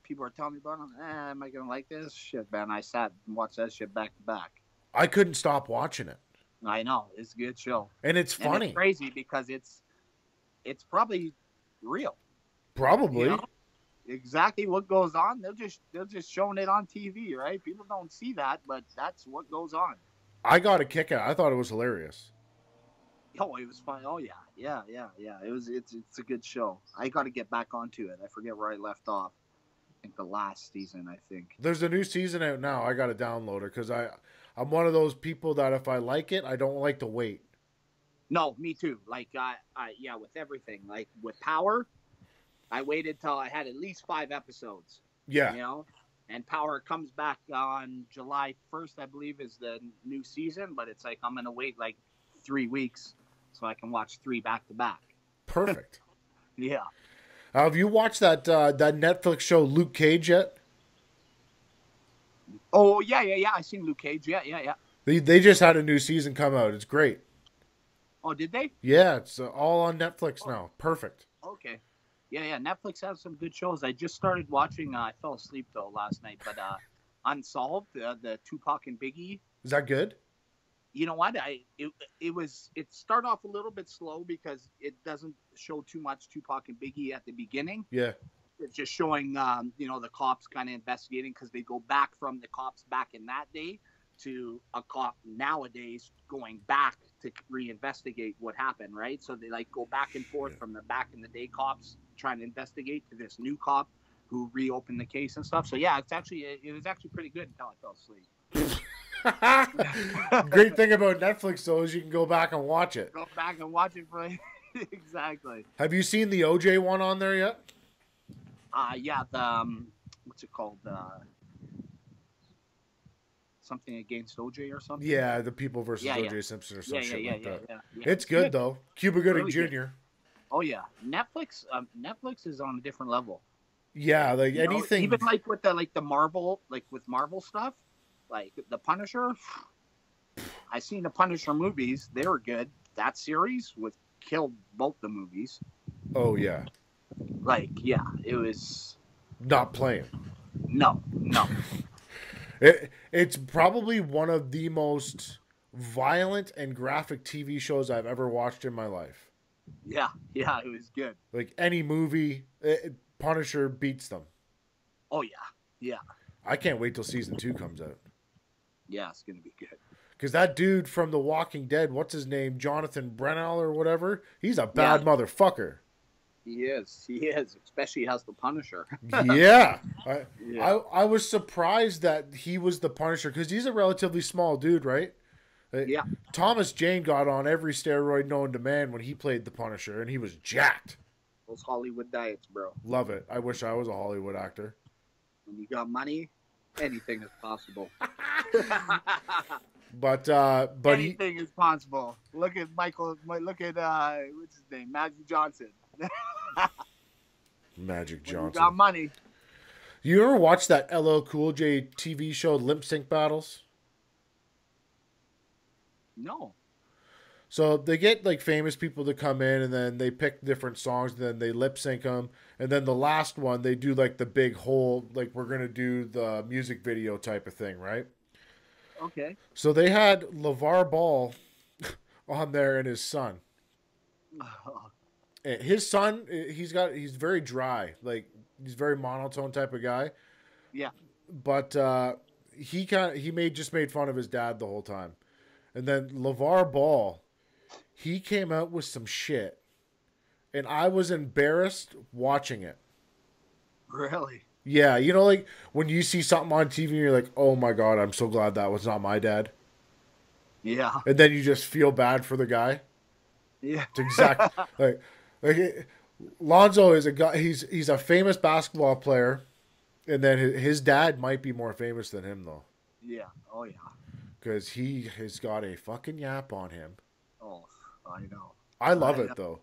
people are telling me about it. Am I gonna like this shit, man? I sat and watched that shit back to back. I couldn't stop watching it. I know, it's a good show, and it's funny. And it's crazy because it's probably real. Probably. Exactly what goes on. They're just showing it on TV, right? People don't see that, but that's what goes on. I got a kick out. I thought it was hilarious. Oh, it was fun. Oh yeah. It's a good show. I got to get back onto it. I forget where I left off. I think the last season. I think there's a new season out now. I got to download it because I'm one of those people that if I like it, I don't like to wait. No, me too. Like, yeah, with everything. Like with Power, I waited till I had at least 5 episodes. Yeah. You know, and Power comes back on July 1st, I believe, is the new season. But it's like I'm gonna wait like 3 weeks so I can watch 3 back to back. Perfect. Yeah. Have you watched that Netflix show Luke Cage yet? Oh yeah, yeah, yeah. I seen Luke Cage. Yeah, yeah, yeah. They just had a new season come out. It's great. Oh, did they? Yeah, it's all on Netflix Oh, now. Perfect. okay. Yeah, yeah. Netflix has some good shows. I just started watching. I fell asleep though last night, but Unsolved, the Tupac and Biggie. Is that good? You know what? It started off a little bit slow because it doesn't show too much Tupac and Biggie at the beginning. Yeah. It's just showing the cops kind of investigating because they go back from the cops back in that day to a cop nowadays going back to reinvestigate what happened, right? So they like go back and forth from the back in the day cops trying to investigate to this new cop who reopened the case and stuff. So yeah, it was actually pretty good until I fell asleep. Great thing about Netflix though is you can go back and watch it. Go back and watch it for exactly. Have you seen the OJ one on there yet? Yeah, the what's it called? Something against OJ or something. Yeah, the People versus Yeah, OJ Simpson or some shit like that. Yeah. It's good though. Cuba Gooding Really Jr. good. Oh yeah, Netflix is on a different level. Yeah, like anything. Even like with the Marvel, like with Marvel stuff, like the Punisher. I seen the Punisher movies; they were good. That series killed both the movies. Oh yeah. Like yeah, it was Not playing. no. It's probably one of the most violent and graphic TV shows I've ever watched in my life. Yeah, it was good. Like any movie, Punisher beats them. Oh yeah. I can't wait till season 2 comes out. Yeah, it's gonna be good. Because that dude from The Walking Dead, what's his name, Jonathan Brennell or whatever, he's a bad motherfucker. He is, especially has the Punisher. Yeah. I was surprised that he was the Punisher because he's a relatively small dude, right? Yeah. Thomas Jane got on every steroid known to man when he played the Punisher, and he was jacked. Those Hollywood diets, bro. Love it. I wish I was a Hollywood actor. When you got money, anything is possible. But anything is possible. Look at Michael. Look at what's his name, Magic Johnson. Magic Johnson. When you got money. You ever watch that LL Cool J TV show, Lip Sync Battles? No. So they get like famous people to come in, and then they pick different songs, and then they lip sync them, and then the last one they do like the big whole like we're gonna do the music video type of thing, right? Okay. So they had LeVar Ball on there and his son. And his son, he's very dry, like he's very monotone type of guy. Yeah. But he made fun of his dad the whole time, and then LeVar Ball, he came out with some shit, and I was embarrassed watching it. Really? Yeah, you know, like when you see something on TV, and you're like, "Oh my god, I'm so glad that was not my dad." Yeah. And then you just feel bad for the guy. Yeah. It's exact like Lonzo is a guy. He's a famous basketball player, and then his dad might be more famous than him though. Yeah. Oh yeah. Because he has got a fucking yap on him. Oh, I know. I love it though.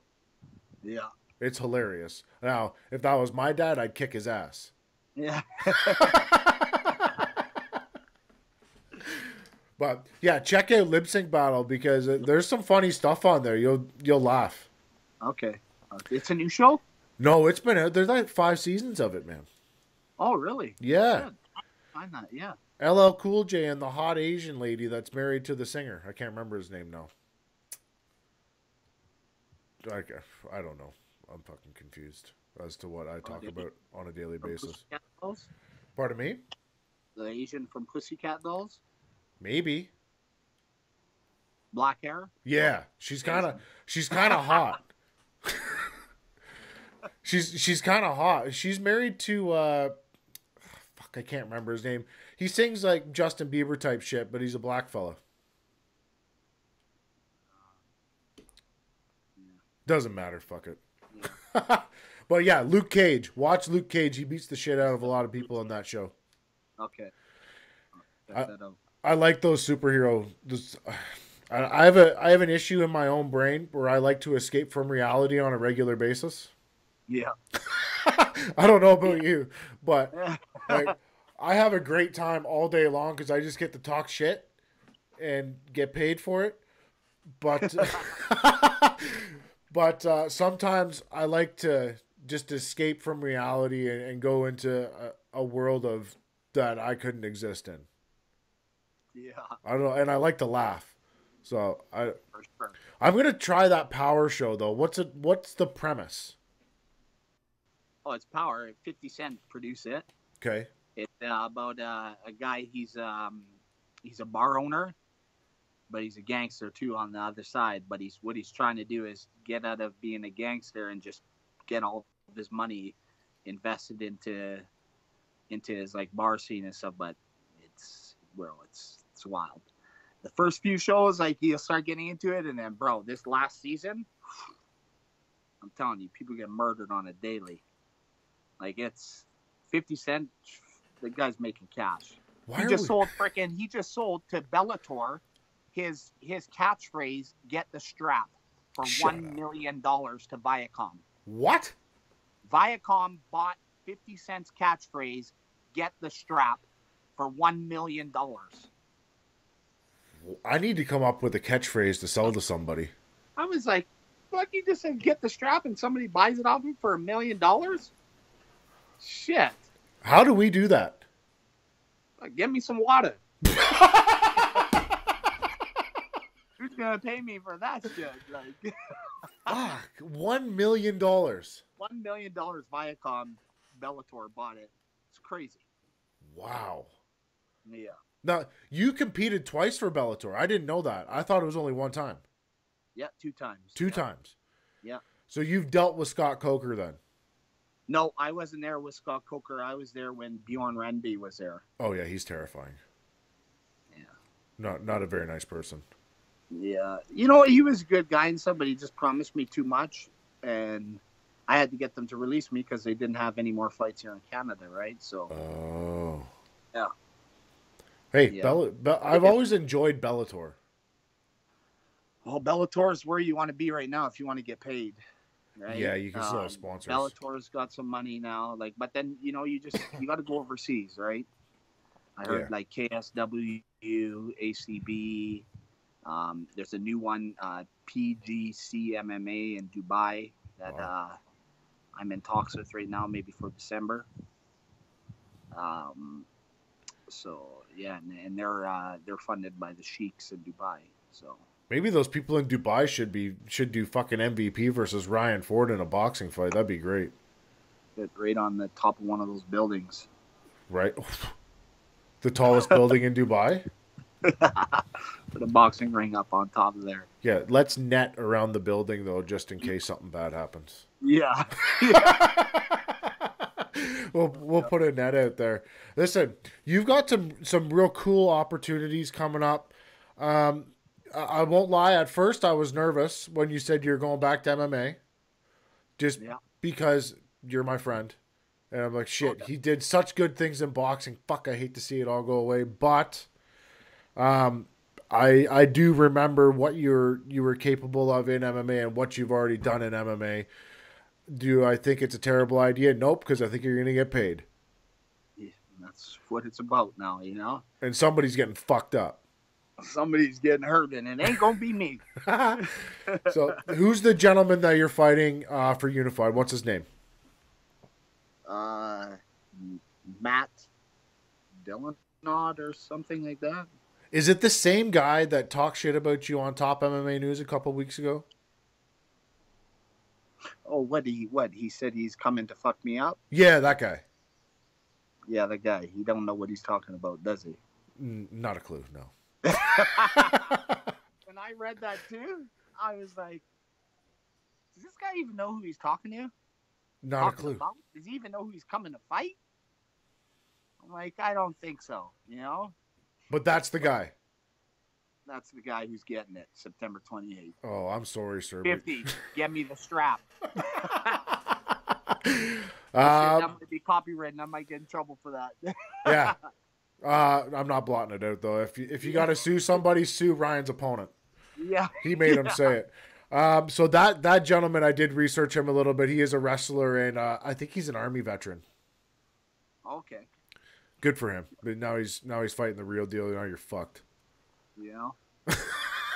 Yeah. It's hilarious. Now, if that was my dad, I'd kick his ass. Yeah. But yeah, check out Lip Sync Battle because there's some funny stuff on there. You'll laugh. Okay. It's a new show? No, it's been out. There's like 5 seasons of it, man. Oh, really? Yeah. Good. Find that. Yeah. LL Cool J and the hot Asian lady that's married to the singer. I can't remember his name now. I don't know. I'm fucking confused as to what I talk about on a daily basis. Pardon me? The Asian from Pussycat Dolls? Maybe. Black hair? Yeah, she's kind of hot. she's kind of hot. She's married to fuck, I can't remember his name. He sings like Justin Bieber type shit, but he's a black fella. Yeah. Doesn't matter. Fuck it. Yeah. But yeah, Luke Cage. Watch Luke Cage. He beats the shit out of a lot of people on that show. Okay. I, Check that out. I like those superhero. I have an issue in my own brain where I like to escape from reality on a regular basis. Yeah. I don't know about you, but Yeah. like I have a great time all day long because I just get to talk shit and get paid for it. But sometimes I like to just escape from reality and go into a world of that I couldn't exist in. Yeah. I don't know, and I like to laugh. So For sure. I'm gonna try that Power show though. What's the premise? Oh, it's Power. 50 Cent produced it. Okay. It's about a guy. He's a bar owner, but he's a gangster too on the other side. But what he's trying to do is get out of being a gangster and just get all of his money invested into his like bar scene and stuff. But it's wild. The first few shows, like he'll start getting into it, and then bro, this last season, I'm telling you, people get murdered on a daily. Like it's 50 Cent. The guy's making cash. He just sold to Bellator his catchphrase, "Get the strap," for $1 million to Viacom. What? Viacom bought 50 Cent's catchphrase, "Get the strap," for $1 million. I need to come up with a catchphrase to sell to somebody. I was like, "Fuck!" You just said, "Get the strap," and somebody buys it off him for $1 million. Shit. How do we do that? Like, get me some water. Who's gonna pay me for that shit? Like, Fuck, $1 million. $1 million Viacom Bellator bought it. It's crazy. Wow. Yeah. Now, you competed twice for Bellator. I didn't know that. I thought it was only one time. Yeah, 2 times. Two times. Yeah. So you've dealt with Scott Coker then? No, I wasn't there with Scott Coker. I was there when Bjorn Renby was there. Oh yeah, he's terrifying. Yeah. Not a very nice person. Yeah. You know, he was a good guy and stuff, but he just promised me too much, and I had to get them to release me because they didn't have any more fights here in Canada, right? So. Oh. Yeah. Hey, yeah. I've always enjoyed Bellator. Well, Bellator is where you want to be right now if you want to get paid. Right? Yeah, you can still have sponsors. Bellator's got some money now, but then you got to go overseas, right? I heard like KSW, ACB. There's a new one, PGC MMA in Dubai that I'm in talks with right now, maybe for December. So yeah, and they're funded by the sheiks in Dubai. So. Maybe those people in Dubai should do fucking MVP versus Ryan Ford in a boxing fight. That'd be great. Get right on the top of one of those buildings. Right. The tallest building in Dubai? Put a boxing ring up on top of there. Yeah, let's net around the building, though, just in case something bad happens. Yeah. We'll put a net out there. Listen, you've got some real cool opportunities coming up. I won't lie. At first, I was nervous when you said you're going back to MMA, just because you're my friend, and I'm like, shit. He did such good things in boxing. Fuck, I hate to see it all go away. But, I do remember what you were capable of in MMA and what you've already done in MMA. Do I think it's a terrible idea? Nope, because I think you're going to get paid. Yeah, that's what it's about now, you know. And somebody's getting fucked up. Somebody's getting hurt, and it ain't gonna be me. So, who's the gentleman that you're fighting for Unified? What's his name? Matt Dillonod or something like that. Is it the same guy that talked shit about you on Top MMA News a couple weeks ago? Oh, what he said he's coming to fuck me up? Yeah, that guy. Yeah, the guy. He don't know what he's talking about, does he? Not a clue, no. When I read that too, I was like, does this guy even know who he's talking to? Not a clue. Does he even know who he's coming to fight? I'm like, I don't think so. You know, But that's the guy. that's the guy who's getting it. September 28th. Oh, I'm sorry, sir. 50. Get me the strap. But... That might be copywritten. I might get in trouble for that. Yeah. I'm not blotting it out though. If you got to sue somebody, sue Ryan's opponent. Yeah, He made him say it. So that gentleman, I did research him a little bit. He is a wrestler, and I think he's an Army veteran. Okay. Good for him. But now he's fighting the real deal. Now you're fucked. Yeah.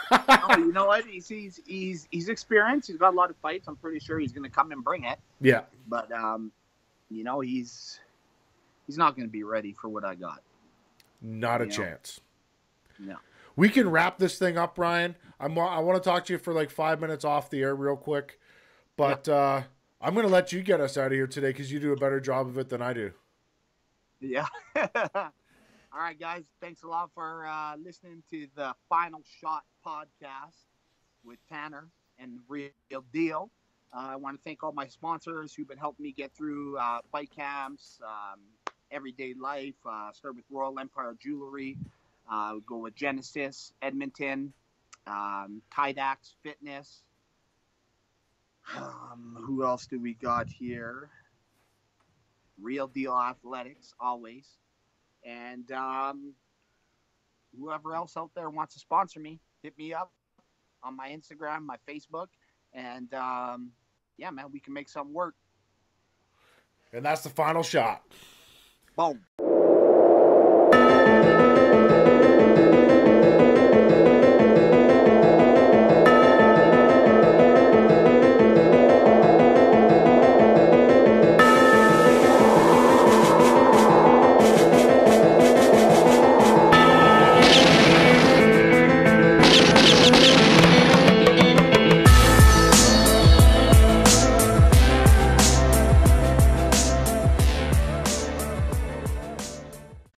Oh, you know what? He's experienced. He's got a lot of fights. I'm pretty sure he's going to come and bring it. Yeah. But you know, he's not going to be ready for what I got. Not a chance. No. We can wrap this thing up, Ryan. I want to talk to you for like 5 minutes off the air real quick. But I'm going to let you get us out of here today because you do a better job of it than I do. Yeah. All right, guys. Thanks a lot for listening to the Final Shot podcast with Tanner and Real Deal. I want to thank all my sponsors who've been helping me get through fight camps, everyday life. Start with Royal Empire Jewelry. Go with Genesis, Edmonton, Kydax Fitness. Who else do we got here? Real Deal Athletics, always. And whoever else out there wants to sponsor me, hit me up on my Instagram, my Facebook. And, yeah, man, we can make something work. And that's the Final Shot. Boom.